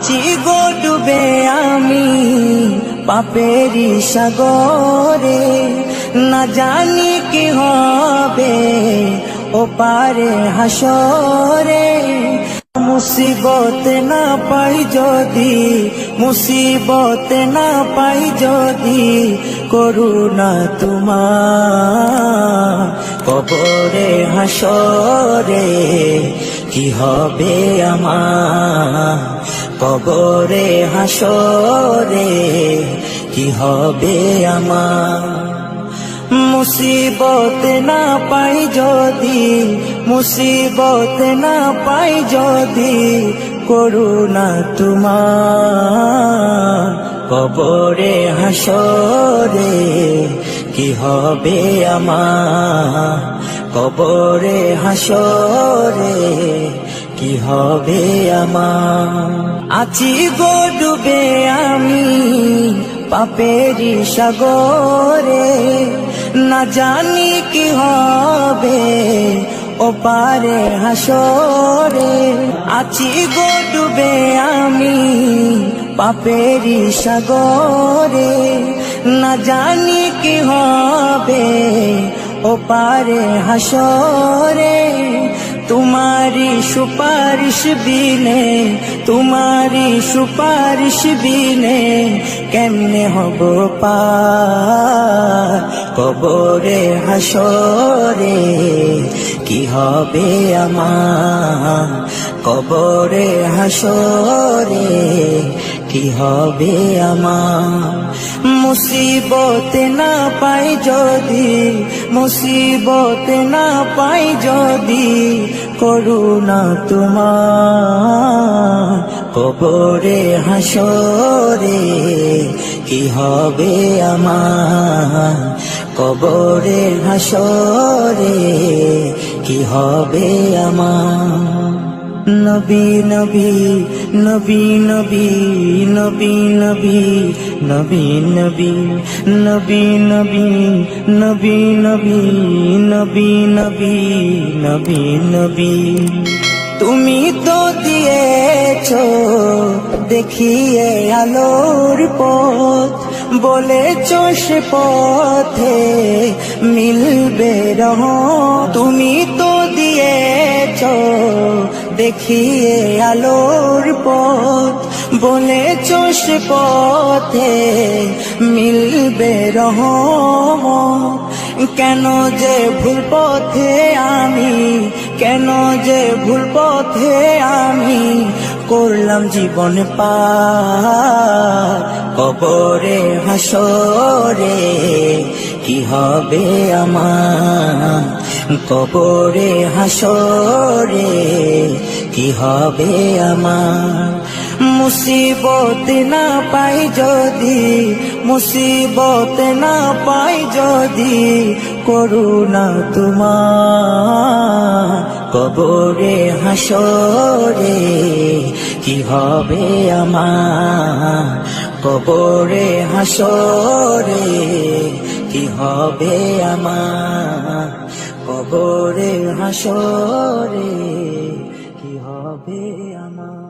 আছি গো ডুবে আমি পাপেরি সাগরে, না জানি কি হবে ও পারে হাসরে। মুসিবত না পাই যদি, মুসিবত না পাই যদি, করুণা তোমার কবরে হাসরে কি হবে আমার, কবরে হাসরে কি হবে আমার। মুসিবত না পাই যদি, মুসিবত না পাই যদি, করুণা তোমার কবরে হাসরে কি হবে আমার, কবরে হাসরে কি হবে আমার। আছি গো ডুবে আমি পাপেরি সাগরে, না জানি কি হবে ও পারে হাসরে। আছি গো ডুবে আমি পাপেরি সাগরে, না জানি কি হবে ও পারে হাসরে। तुम्हारी सुपारिश बिने, तुम्हारी सुपारिश बिने केमने हबो पार कबरे हासरे কি হবে আমার, কবরে হাসরে কি হবে আমার। মুসিবত না পাই যদি, মুসিবত না পাই যদি, করুণা তোমার কবরে হাসরে কি হবে আমার, কবরে হাসরে কি হবে আমার। নবী নবী নবী নবী নবী নবী নবী নবী নবী নবী নবী নবী নবী নবী নবী নবী। তুমি তো দিয়েছো দেখিয়ে আলোর পথ, বলেছো সে পথে মিলবে রহমত। তুমি তো দিয়েছো দেখিয়ে আলোর পথ, বলেছো সে পথে মিলবে রহমত। কেন যে ভুল পথে আমি, কেন যে ভুল পথে আমি করলাম জীবন পার কবরে হাসরে কি হবে আমার, কবরে হাসরে কি হবে আমার। মুসিবত না পাই যদি, মুসিবত না পাই যদি, করুণা তোমার কবরে হাসরে কি হবে আমার, কবরে হাসরে কি হবে আমার, কবরে হাসরে কি হবে আমার।